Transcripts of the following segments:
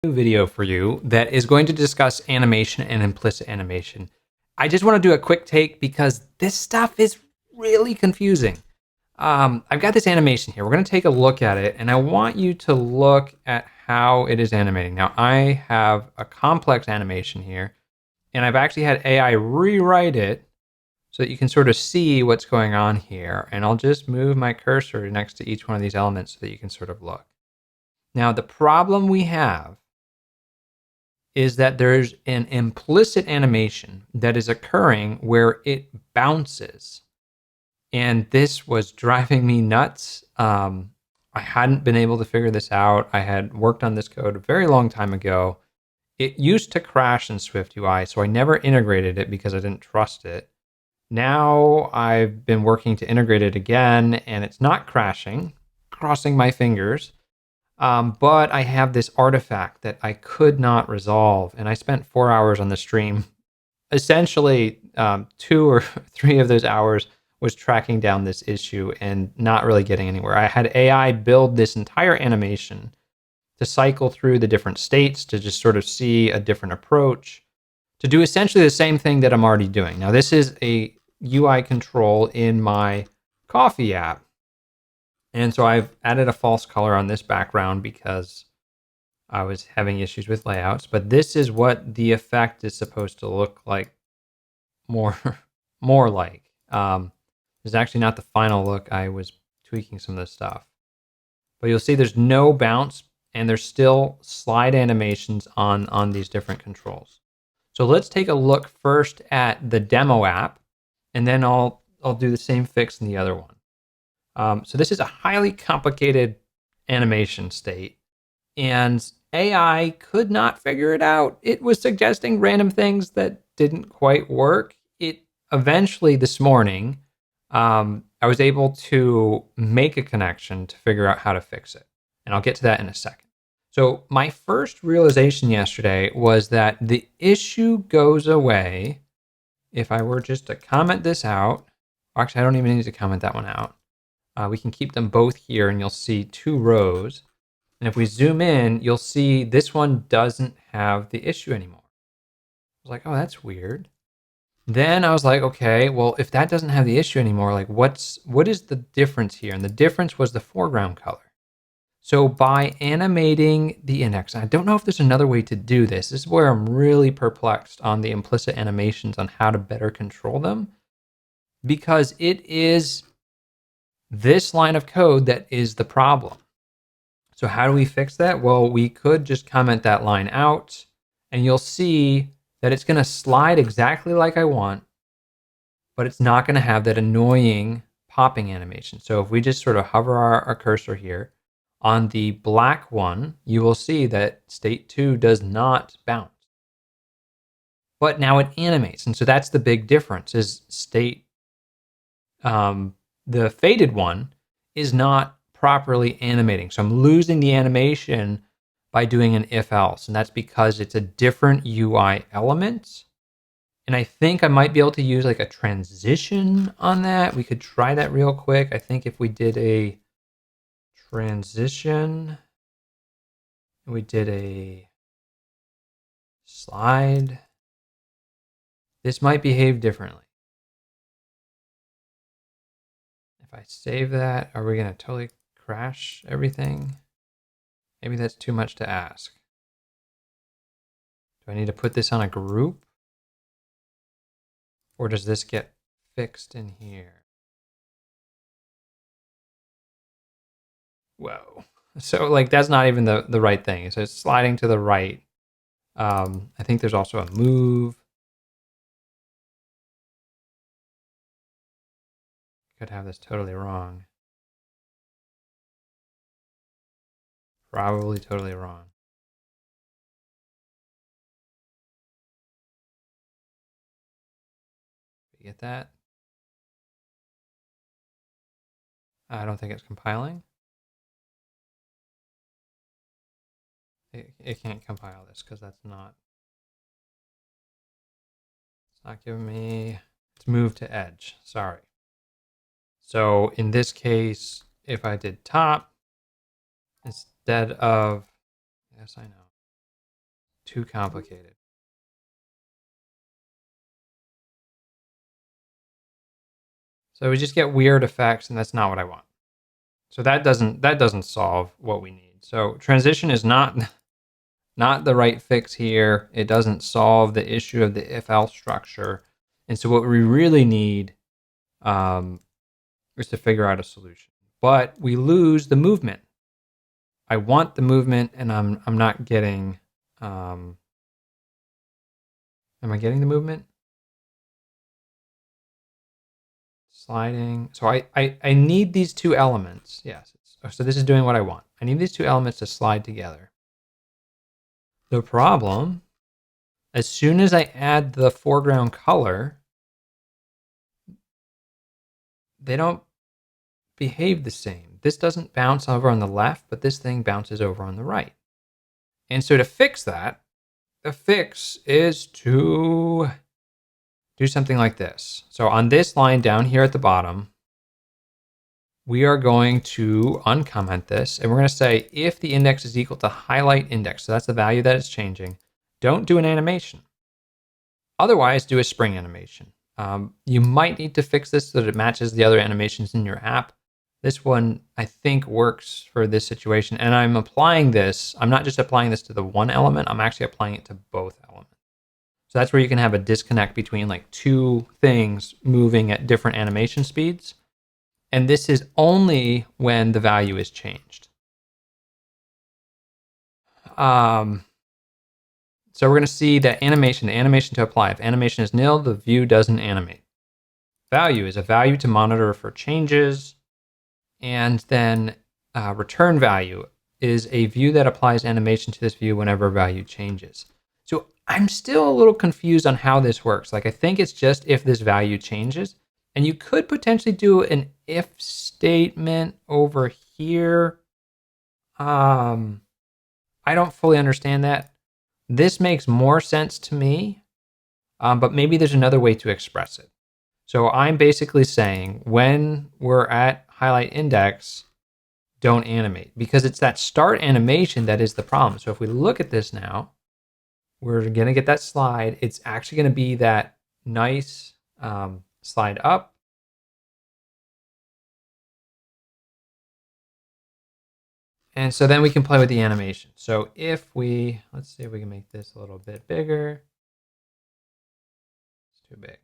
New video for you that is going to discuss animation and implicit animation. I just want to do a quick take because this stuff is really confusing. I've got this animation here. We're going to take a look at it, and I want you to look at how it is animating. Now, I have a complex animation here, and I've actually had AI rewrite it so that you can sort of see what's going on here. And I'll just move my cursor next to each one of these elements so that you can sort of look. Now, the problem we have is that there's an implicit animation that is occurring where it bounces. And this was driving me nuts. I hadn't been able to figure this out. I had worked on this code a very long time ago. It used to crash in SwiftUI, so I never integrated it because I didn't trust it. Now I've been working to integrate it again, and it's not crashing, crossing my fingers. But I have this artifact that I could not resolve, and I spent 4 hours on the stream. Essentially, 2 or 3 of those hours was tracking down this issue and not really getting anywhere. I had AI build this entire animation to cycle through the different states to just sort of see a different approach, to do essentially the same thing that I'm already doing. Now, this is a UI control in my coffee app. And so I've added a false color on this background because I was having issues with layouts. But this is what the effect is supposed to look like, more, more like. This is actually not the final look. I was tweaking some of this stuff. But you'll see there's no bounce, and there's still slide animations on these different controls. So let's take a look first at the demo app, and then I'll do the same fix in the other one. So this is a highly complicated animation state, and AI could not figure it out. It was suggesting random things that didn't quite work. It eventually, this morning, I was able to make a connection to figure out how to fix it. And I'll get to that in a second. So my first realization yesterday was that the issue goes away if I were just to comment this out. Actually, I don't even need to comment that one out. We can keep them both here, and you'll see 2 rows. And if we zoom in, you'll see this one doesn't have the issue anymore. I was like, oh, that's weird. Then I was like, okay, well, if that doesn't have the issue anymore, like what is the difference here? And the difference was the foreground color. So by animating the index, I don't know if there's another way to do this. This is where I'm really perplexed on the implicit animations on how to better control them, because it is this line of code that is the problem. So how do we fix that? Well, we could just comment that line out, and you'll see that it's going to slide exactly like I want, but it's not going to have that annoying popping animation. So if we just sort of hover our cursor here on the black one, you will see that state 2 does not bounce. But now it animates, and so that's the big difference, is state the faded one is not properly animating. So I'm losing the animation by doing an if else. And that's because it's a different UI element. And I think I might be able to use like a transition on that. We could try that real quick. I think if we did a transition, we did a slide, this might behave differently. If I save that, are we going to totally crash everything? Maybe that's too much to ask. Do I need to put this on a group? Or does this get fixed in here? Whoa. So like that's not even the right thing. So it's sliding to the right. I think there's also a move. Could have this totally wrong. Probably totally wrong. You get that? I don't think it's compiling. It can't compile this because that's not. It's not giving me. It's moved to edge. Sorry. So in this case, if I did top instead of, yes, I know. too complicated. So we just get weird effects, and that's not what I want. So that doesn't solve what we need. So transition is not the right fix here. It doesn't solve the issue of the if-else structure. And so what we really need is to figure out a solution. But we lose the movement. I want the movement, and I'm not getting. Am I getting the movement? Sliding. So I need these two elements. Yes. So this is doing what I want. I need these two elements to slide together. The problem, as soon as I add the foreground color, they don't behave the same. This doesn't bounce over on the left, but this thing bounces over on the right. And so to fix that, the fix is to do something like this. So on this line down here at the bottom, we are going to uncomment this, and we're going to say if the index is equal to highlight index, so that's the value that it's changing, don't do an animation. Otherwise, do a spring animation. You might need to fix this so that it matches the other animations in your app. This one, I think, works for this situation, and I'm applying this. I'm not just applying this to the one element, I'm actually applying it to both elements. So that's where you can have a disconnect between like two things moving at different animation speeds. And this is only when the value is changed. So we're going to see that the animation to apply. If animation is nil, the view doesn't animate. Value is a value to monitor for changes. And then return value is a view that applies animation to this view whenever value changes. So I'm still a little confused on how this works. Like, I think it's just if this value changes. And you could potentially do an if statement over here. I don't fully understand that. This makes more sense to me, but maybe there's another way to express it. So I'm basically saying when we're at highlight index, don't animate, because it's that start animation that is the problem. So if we look at this now, we're going to get that slide. It's actually going to be that nice slide up. And so then we can play with the animation. So if we, let's see if we can make this a little bit bigger. It's too big.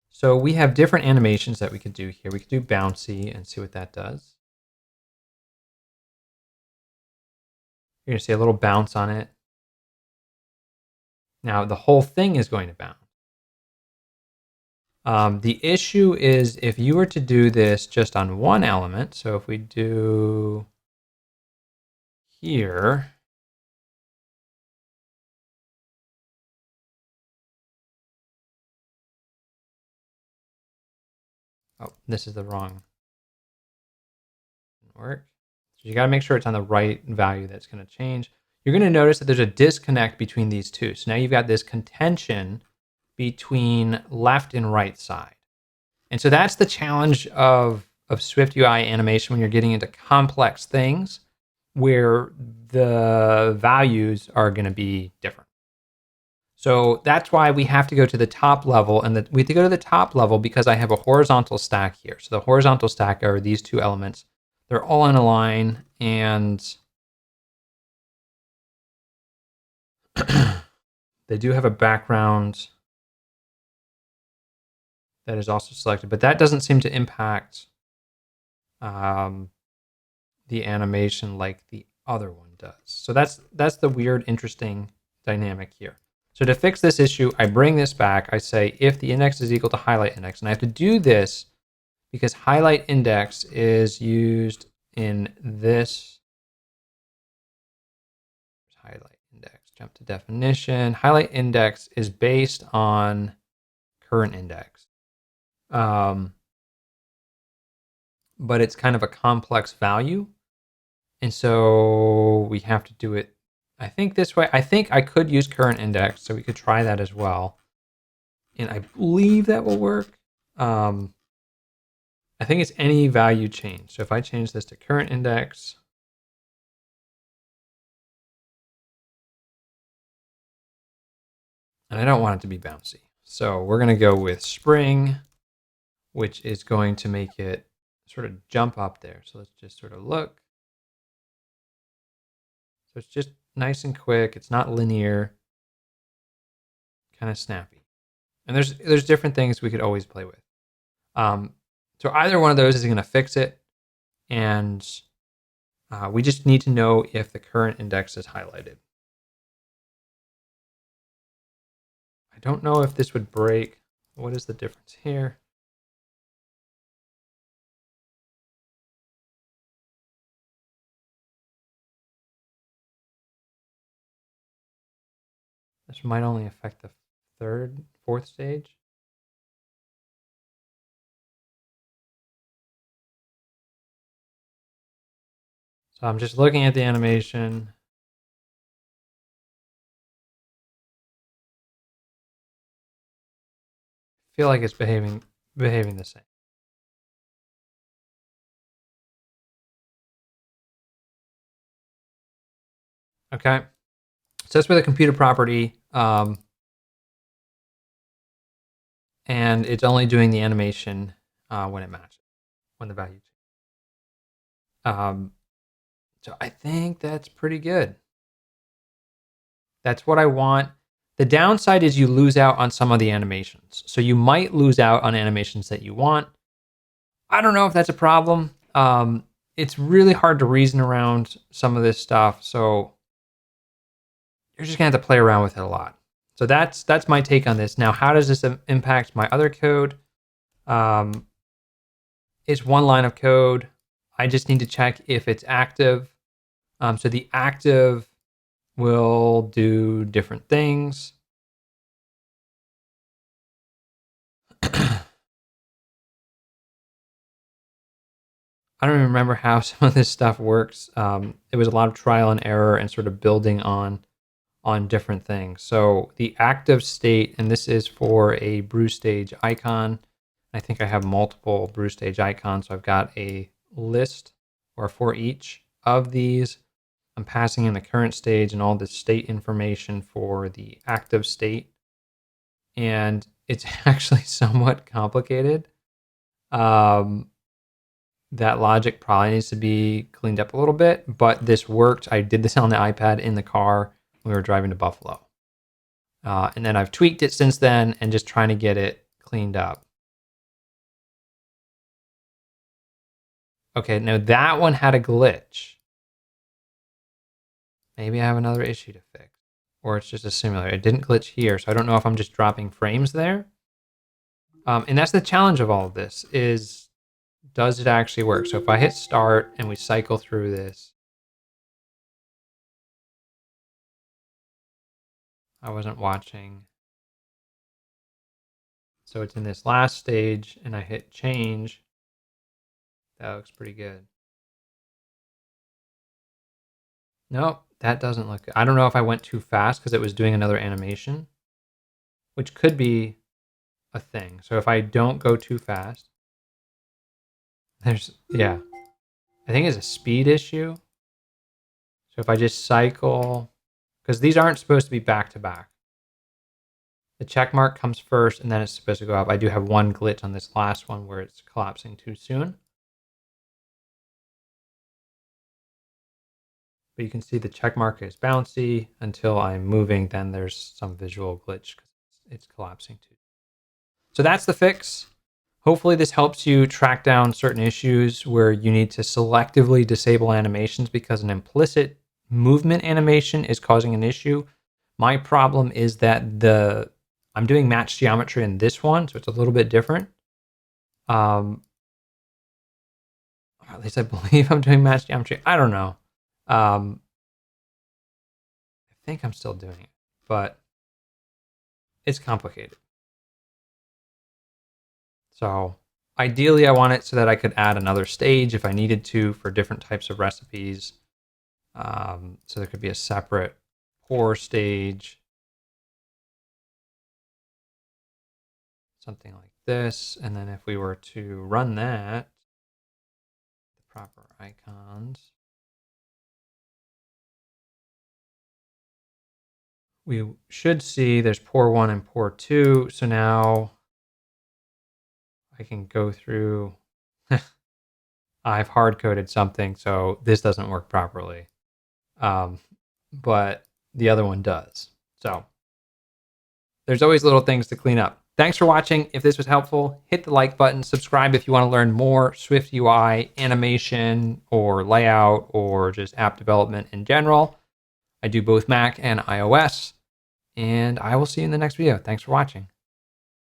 So we have different animations that we could do here. We could do bouncy and see what that does. You're going to see a little bounce on it. Now the whole thing is going to bounce. The issue is if you were to do this just on one element, so if we do here, oh, this is the wrong, didn't work. So you got to make sure it's on the right value that's going to change. You're going to notice that there's a disconnect between these two. So now you've got this contention between left and right side. And so that's the challenge of SwiftUI animation when you're getting into complex things where the values are going to be different. So that's why we have to go to the top level, and we have to go to the top level because I have a horizontal stack here. So the horizontal stack are these two elements. They're all in a line, and they do have a background that is also selected, but that doesn't seem to impact the animation like the other one does. So that's the weird, interesting dynamic here. So to fix this issue, I bring this back. I say if the index is equal to highlight index, and I have to do this because highlight index is used in this highlight index. Jump to definition. Highlight index is based on current index. But it's kind of a complex value. And so we have to do it, I think, this way. I think I could use current index, so we could try that as well. And I believe that will work. I think it's any value change. So if I change this to current index, And I don't want it to be bouncy. So we're going to go with spring, which is going to make it sort of jump up there. So let's just sort of look. So it's just nice and quick. It's not linear, kind of snappy. And there's different things we could always play with. So either one of those is going to fix it. And we just need to know if the current index is highlighted. I don't know if this would break. What is the difference here? This might only affect the fourth stage. So I'm just looking at the animation. I feel like it's behaving the same. Okay. So that's with a computer property. And it's only doing the animation when it matches, when the value changes. So I think that's pretty good. That's what I want. The downside is you lose out on some of the animations. So you might lose out on animations that you want. I don't know if that's a problem. It's really hard to reason around some of this stuff. So you're just gonna have to play around with it a lot. So that's my take on this. Now, how does this impact my other code? It's one line of code. I just need to check if it's active. So the active will do different things. I don't even remember how some of this stuff works. It was a lot of trial and error and sort of building on different things. So the active state, and this is for a brew stage icon. I think I have multiple brew stage icons. So I've got a list or for each of these. I'm passing in the current stage and all the state information for the active state. And it's actually somewhat complicated. That logic probably needs to be cleaned up a little bit, but this worked. I did this on the iPad in the car when we were driving to Buffalo. And then I've tweaked it since then and just trying to get it cleaned up. Okay, now that one had a glitch. Maybe I have another issue to fix. Or it's just a simulator. It didn't glitch here, so I don't know if I'm just dropping frames there. And that's the challenge of all of this is, does it actually work? So if I hit start and we cycle through this, I wasn't watching. So it's in this last stage and I hit change. That looks pretty good. Nope, that doesn't look good. I don't know if I went too fast because it was doing another animation, which could be a thing. So if I don't go too fast, yeah, I think it's a speed issue. So if I just cycle, because these aren't supposed to be back to back. The check mark comes first and then it's supposed to go up. I do have one glitch on this last one where it's collapsing too soon. But you can see the check mark is bouncy until I'm moving, then there's some visual glitch because it's collapsing too. So that's the fix. Hopefully this helps you track down certain issues where you need to selectively disable animations because an implicit movement animation is causing an issue. My problem is that I'm doing match geometry in this one, so it's a little bit different. At least I believe I'm doing match geometry. I don't know. I think I'm still doing it, but it's complicated. So ideally, I want it so that I could add another stage if I needed to for different types of recipes. So there could be a separate pour stage, something like this. And then if we were to run that, the proper icons. we should see there's pore 1 and pore 2. So now I can go through. I've hard coded something, so this doesn't work properly. But the other one does. So there's always little things to clean up. Thanks for watching. If this was helpful, hit the like button, subscribe if you want to learn more SwiftUI animation or layout or just app development in general. I do both Mac and iOS, and I will see you in the next video. Thanks for watching.